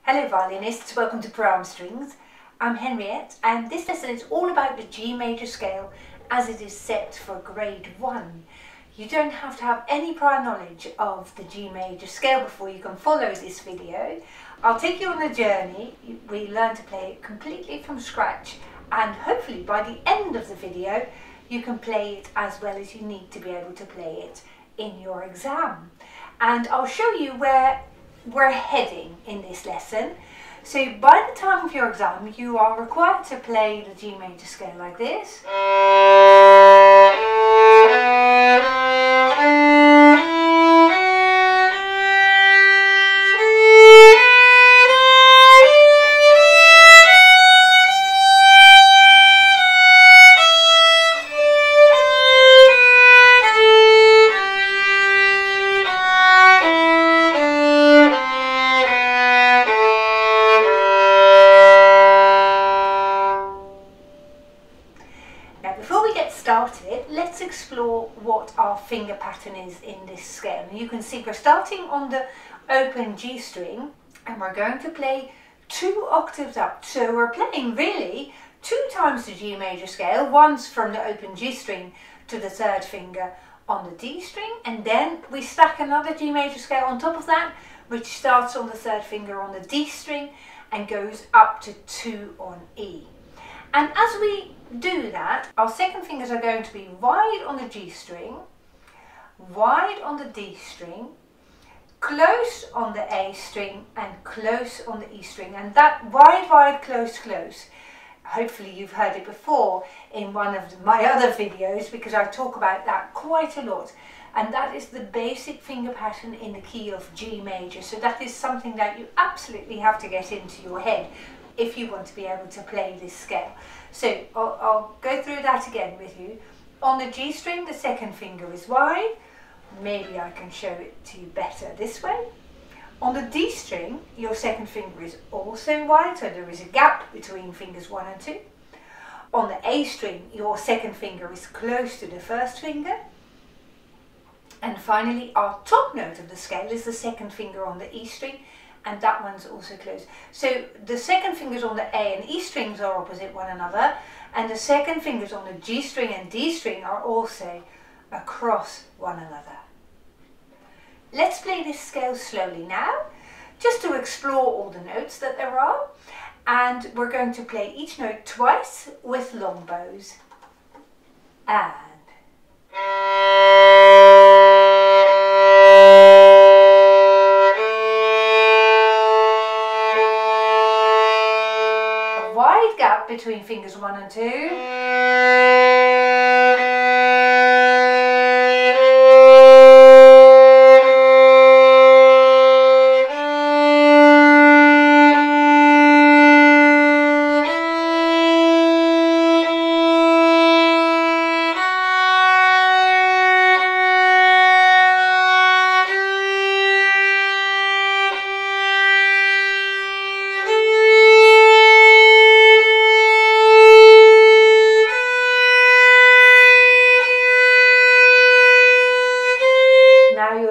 Hello violinists, welcome to Per Arm Strings. I'm Henriette and this lesson is all about the G major scale as it is set for grade 1. You don't have to have any prior knowledge of the G major scale before you can follow this video. I'll take you on a journey. We learn to play it completely from scratch and hopefully by the end of the video you can play it as well as you need to be able to play it in your exam. And I'll show you where we're heading in this lesson. So by the time of your exam you are required to play the G major scale like this. Let's explore what our finger pattern is in this scale. And you can see we're starting on the open G string and we're going to play 2 octaves up. So we're playing really 2 times the G major scale, once from the open G string to the 3rd finger on the D string, and then we stack another G major scale on top of that, which starts on the 3rd finger on the D string and goes up to 2 on E. And as we do that, our second fingers are going to be wide on the G string, wide on the D string, close on the A string and close on the E string. And that wide, wide, close, close, hopefully you've heard it before in one of my other videos because I talk about that quite a lot. And that is the basic finger pattern in the key of G major. So that is something that you absolutely have to get into your head if you want to be able to play this scale. So I'll go through that again with you. On the G string, the second finger is wide. Maybe I can show it to you better this way. On the D string, your second finger is also wide, so there is a gap between fingers 1 and 2. On the A string, your second finger is close to the 1st finger. And finally, our top note of the scale is the second finger on the E string, and that one's also closed. So the second fingers on the A and E strings are opposite one another, and the second fingers on the G string and D string are also across one another. Let's play this scale slowly now, just to explore all the notes that there are, and we're going to play each note twice with long bows. And gap between fingers 1 and 2.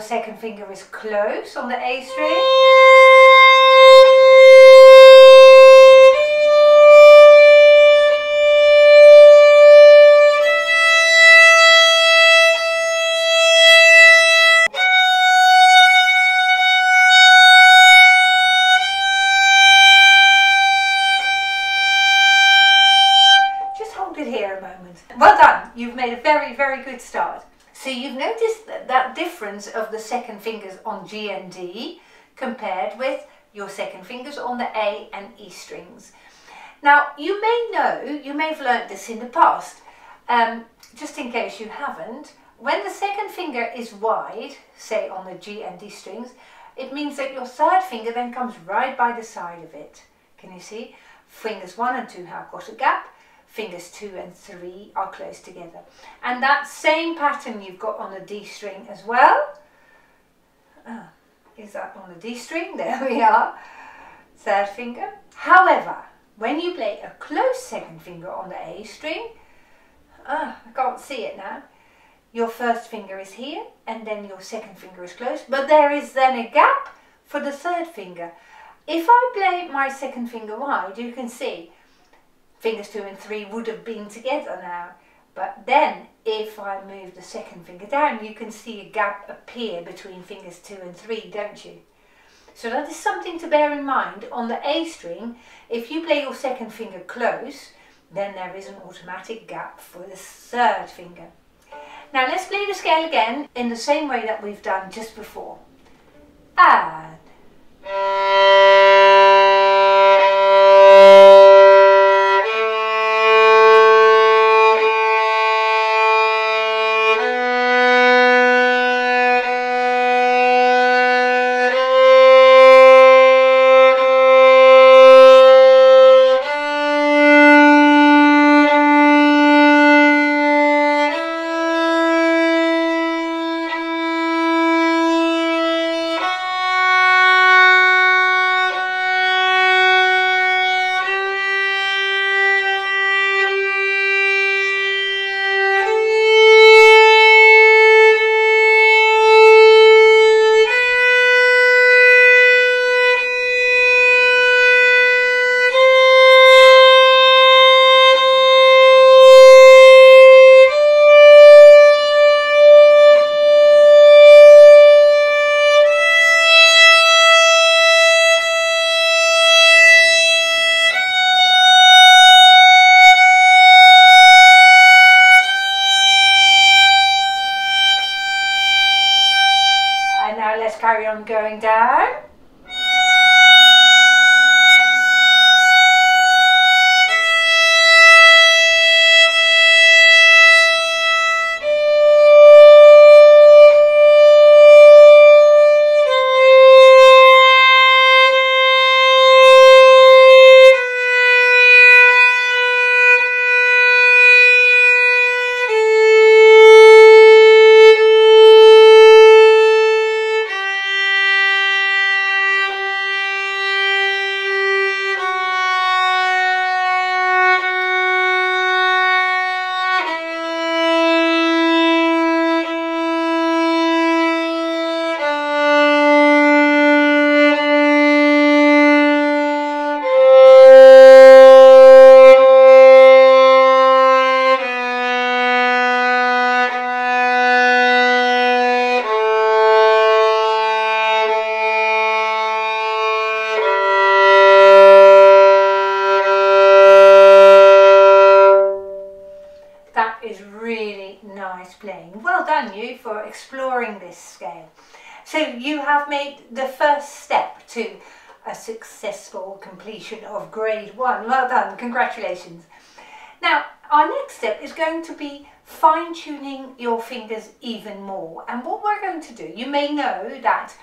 Second finger is close on the A string. Just hold it here a moment. Well done, you've made a very, very good start. So you've noticed that difference of the second fingers on G and D compared with your second fingers on the A and E strings. Now you may know, you may have learnt this in the past, just in case you haven't, when the second finger is wide, say on the G and D strings, it means that your 3rd finger then comes right by the side of it. Can you see? Fingers 1 and 2 have got a gap. Fingers 2 and 3 are close together. And that same pattern you've got on the D string as well. Is that on the D string? There we are. 3rd finger. However, when you play a close second finger on the A string, I can't see it now. Your 1st finger is here and then your 2nd finger is close. But there is then a gap for the 3rd finger. If I play my second finger wide, you can see fingers 2 and 3 would have been together now. But then if I move the second finger down, you can see a gap appear between fingers 2 and 3, don't you? So that is something to bear in mind. On the A string, if you play your second finger close, then there is an automatic gap for the third finger. Now let's play the scale again in the same way that we've done just before. And carry on going down. Playing. Well done you for exploring this scale. So you have made the first step to a successful completion of grade 1. Well done, congratulations. Now our next step is going to be fine-tuning your fingers even more, and what we're going to do, you may know that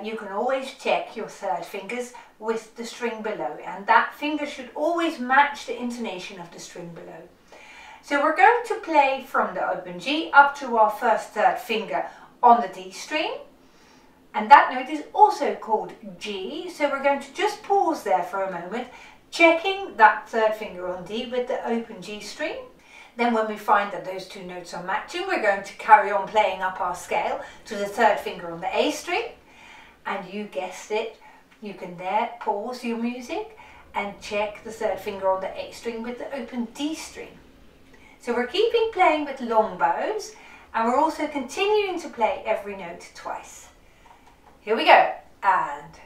you can always check your third fingers with the string below, and that finger should always match the intonation of the string below. So we're going to play from the open G up to our first third finger on the D string. And that note is also called G. So we're going to just pause there for a moment, checking that third finger on D with the open G string. Then when we find that those two notes are matching, we're going to carry on playing up our scale to the third finger on the A string. And you guessed it, you can there pause your music and check the third finger on the A string with the open D string. So we're keeping playing with long bows, and we're also continuing to play every note twice. Here we go, and...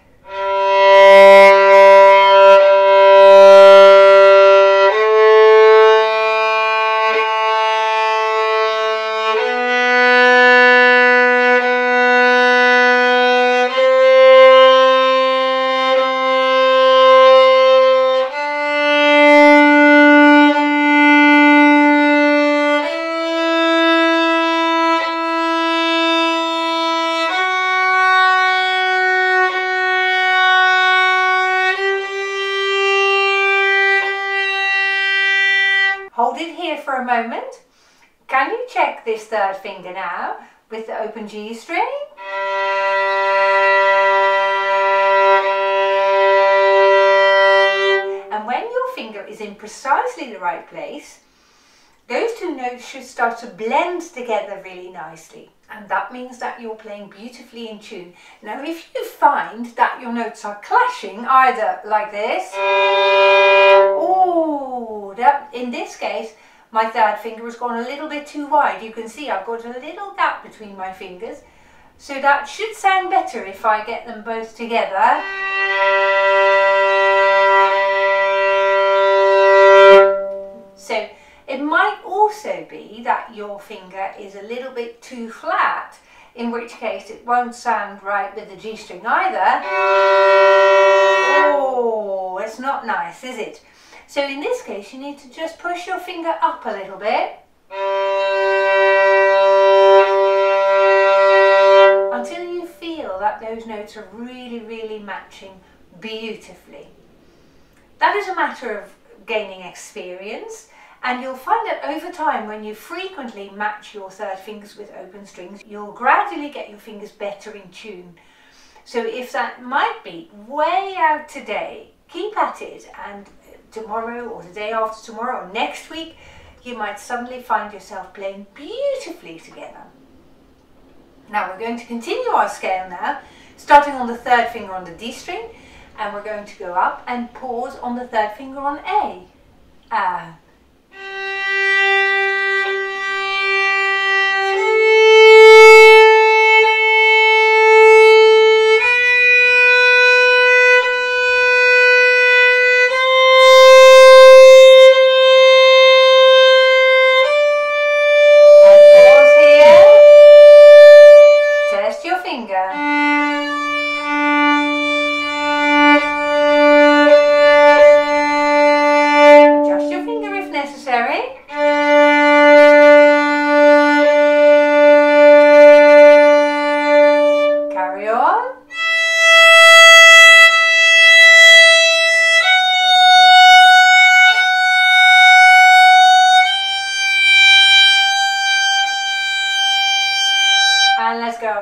Hold it here for a moment. Can you check this third finger now with the open G string? And when your finger is in precisely the right place, those two notes should start to blend together really nicely. And that means that you're playing beautifully in tune. Now, if you find that your notes are clashing, either like this, oh, that, in this case, my third finger has gone a little bit too wide. You can see I've got a little gap between my fingers. So that should sound better if I get them both together. So it might also be that your finger is a little bit too flat, in which case it won't sound right with the G string either. Oh, it's not nice, is it? So in this case, you need to just push your finger up a little bit until you feel that those notes are really, really matching beautifully. That is a matter of gaining experience, and you'll find that over time, when you frequently match your third fingers with open strings, you'll gradually get your fingers better in tune. So if that might be way out today, keep at it, and tomorrow or the day after tomorrow or next week, you might suddenly find yourself playing beautifully together. Now we're going to continue our scale now, starting on the third finger on the D string, and we're going to go up and pause on the third finger on A.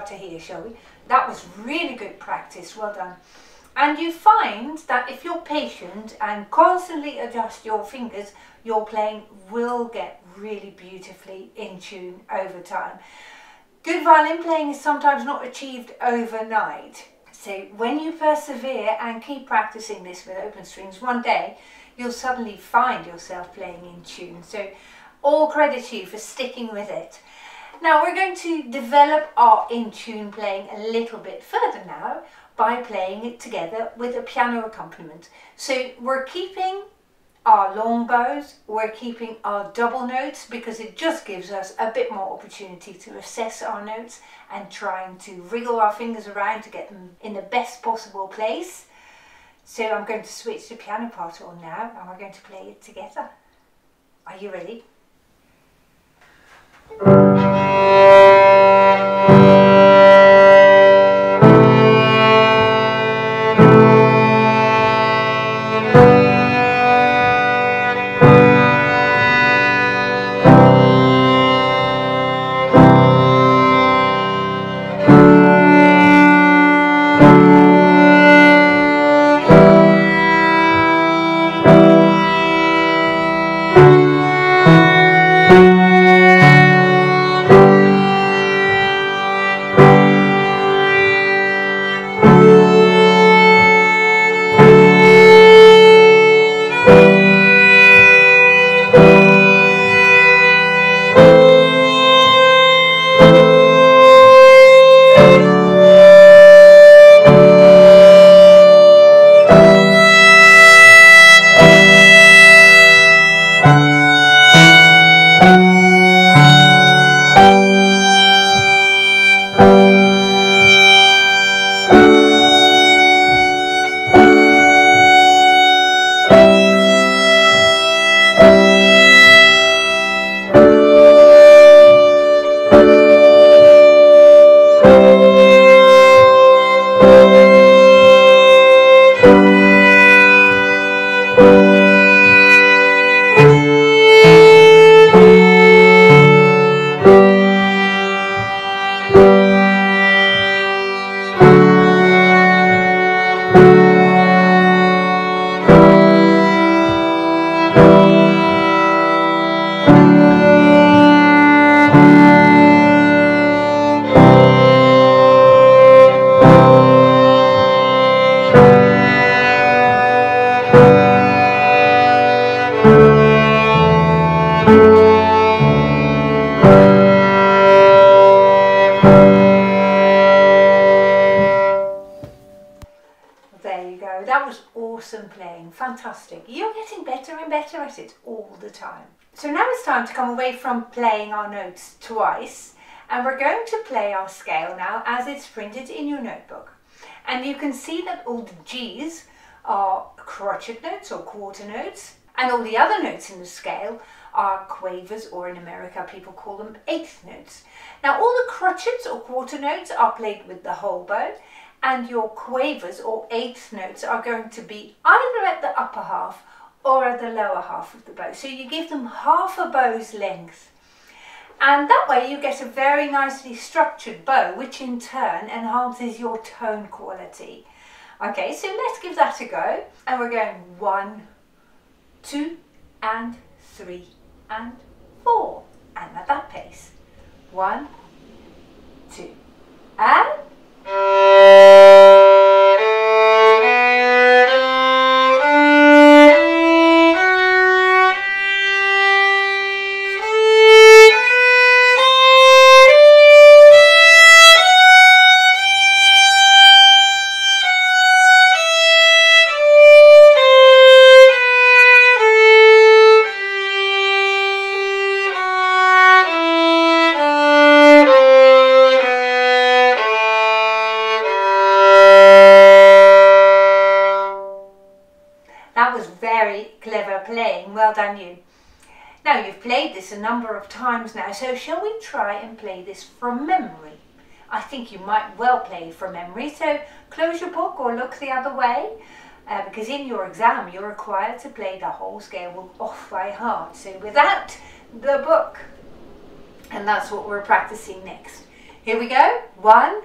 To here, shall we? That was really good practice, well done. And you find that if you're patient and constantly adjust your fingers, your playing will get really beautifully in tune over time. Good violin playing is sometimes not achieved overnight. So when you persevere and keep practicing this with open strings, one day you'll suddenly find yourself playing in tune. So all credit to you for sticking with it. Now we're going to develop our in-tune playing a little bit further now by playing it together with a piano accompaniment. So we're keeping our long bows, we're keeping our double notes, because it just gives us a bit more opportunity to assess our notes and trying to wriggle our fingers around to get them in the best possible place. So I'm going to switch the piano part on now and we're going to play it together. Are you ready? There you go. That was awesome playing. Fantastic. You're getting better and better at it all the time. So now it's time to come away from playing our notes twice, and we're going to play our scale now as it's printed in your notebook. And you can see that all the G's are crotchet notes or quarter notes, and all the other notes in the scale are quavers, or in America people call them eighth notes. Now all the crotchets or quarter notes are played with the whole bow, and your quavers or eighth notes are going to be either at the upper half or at the lower half of the bow. So you give them half a bow's length. And that way you get a very nicely structured bow, which in turn enhances your tone quality. Okay, so let's give that a go. And we're going 1, 2, and 3, and 4. And at that pace. 1, 2, and... playing. Well done you. Now you've played this a number of times now, so shall we try and play this from memory? I think you might well play from memory, so close your book or look the other way, because in your exam you're required to play the whole scale off by heart, so without the book. And that's what we're practicing next. Here we go. 1,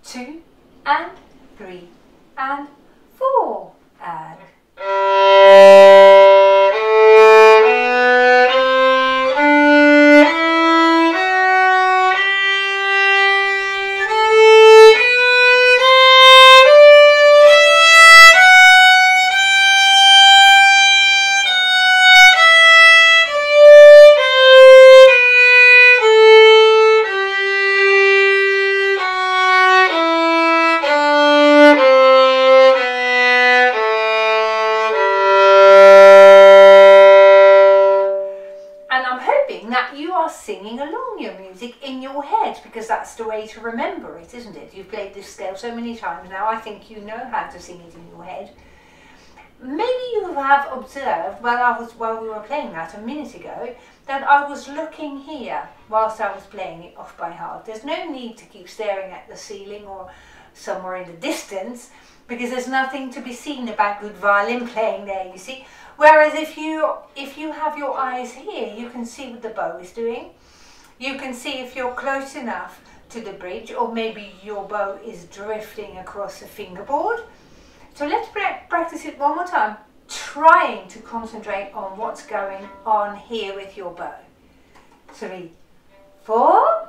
2, and 3, and 4, and... singing along your music in your head, because that's the way to remember it, isn't it? You've played this scale so many times now, I think you know how to sing it in your head. Maybe you have observed, while we were playing that a minute ago, that I was looking here whilst I was playing it off by heart. There's no need to keep staring at the ceiling or somewhere in the distance, because there's nothing to be seen about good violin playing there, you see. Whereas if you have your eyes here, you can see what the bow is doing. You can see if you're close enough to the bridge, or maybe your bow is drifting across the fingerboard. So let's practice it one more time, trying to concentrate on what's going on here with your bow. 3, 4.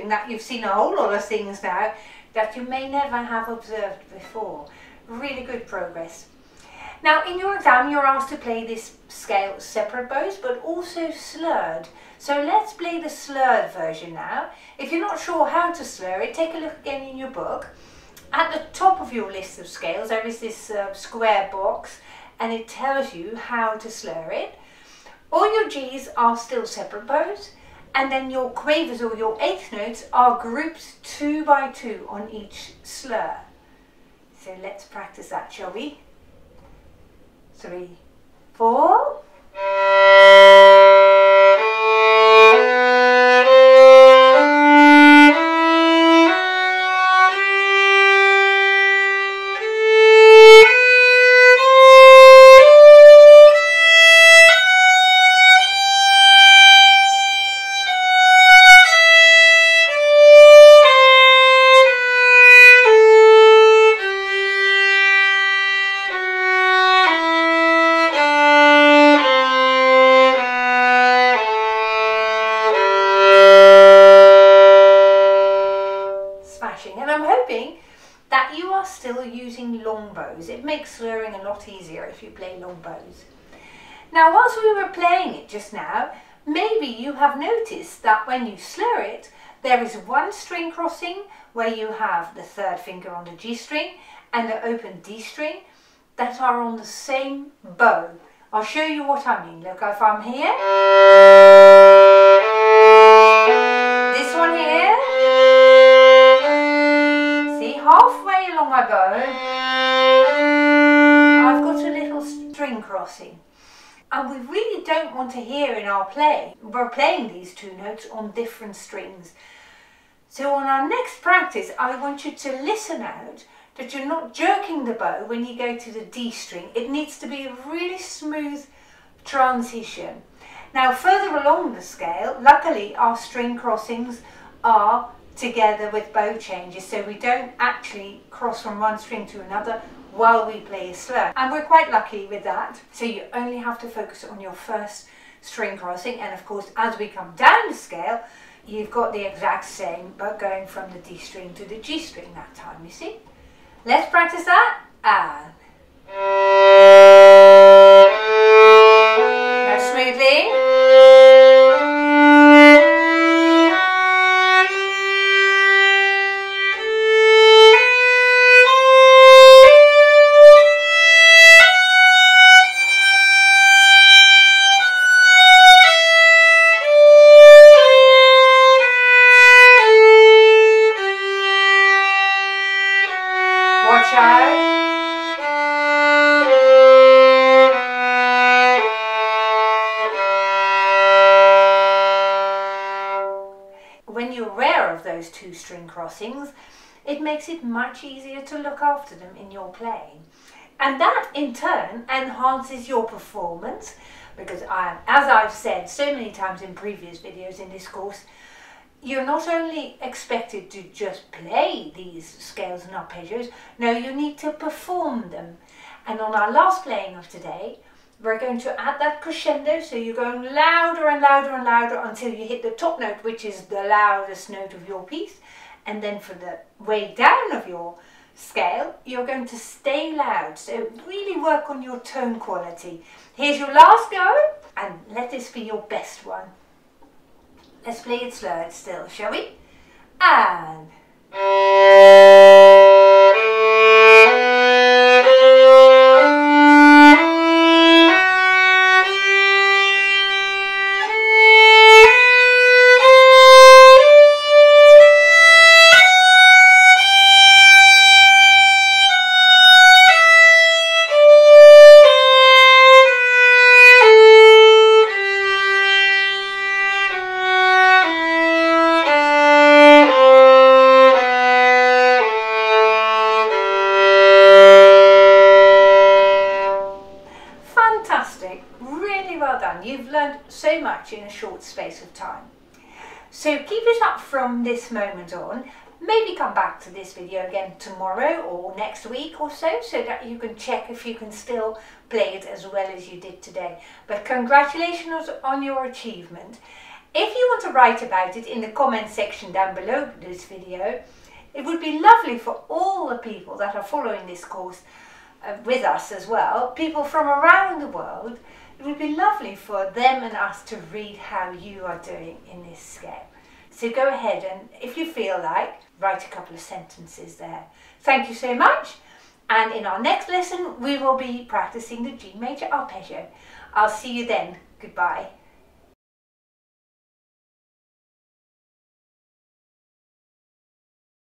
That you've seen a whole lot of things now that you may never have observed before. Really good progress. Now in your exam you're asked to play this scale separate bows, but also slurred. So let's play the slurred version now. If you're not sure how to slur it, take a look again in your book. At the top of your list of scales there is this square box, and it tells you how to slur it. All your G's are still separate bows, and then your quavers or your eighth notes are grouped 2 by 2 on each slur. So let's practice that, shall we? 3, 4. assuming that you are still using long bows. It makes slurring a lot easier if you play long bows. Now, whilst we were playing it just now, maybe you have noticed that when you slur it, there is one string crossing where you have the third finger on the G string and the open D string that are on the same bow. I'll show you what I mean. Look, if I'm here, this one here, see, halfway along my bow, I've got a little string crossing. And we really don't want to hear in our play, we're playing these two notes on different strings. So on our next practice, I want you to listen out that you're not jerking the bow when you go to the D string. It needs to be a really smooth transition. Now, further along the scale, luckily our string crossings are together with bow changes, so we don't actually cross from one string to another while we play a slur. And we're quite lucky with that. So you only have to focus on your first string crossing, and of course as we come down the scale, you've got the exact same, but going from the D string to the G string that time, you see? Let's practice that. And now smoothly. Watch out. When you're aware of those two string crossings, it makes it much easier to look after them in your playing. And that in turn enhances your performance, because as I've said so many times in previous videos in this course, you're not only expected to just play these scales and arpeggios, no, you need to perform them. And on our last playing of today, we're going to add that crescendo, so you're going louder and louder and louder until you hit the top note, which is the loudest note of your piece. And then for the way down of your scale, you're going to stay loud. So really work on your tone quality. Here's your last go, and let this be your best one. Let's play it slurred still, shall we? And really well done. You've learned so much in a short space of time. So keep it up from this moment on. Maybe come back to this video again tomorrow or next week or so that you can check if you can still play it as well as you did today. But congratulations on your achievement. If you want to write about it in the comment section down below this video, it would be lovely for all the people that are following this course with us as well, people from around the world. It would be lovely for them and us to read how you are doing in this scale. So go ahead and, if you feel like, write a couple of sentences there. Thank you so much, and in our next lesson we will be practicing the G major arpeggio. I'll see you then. Goodbye.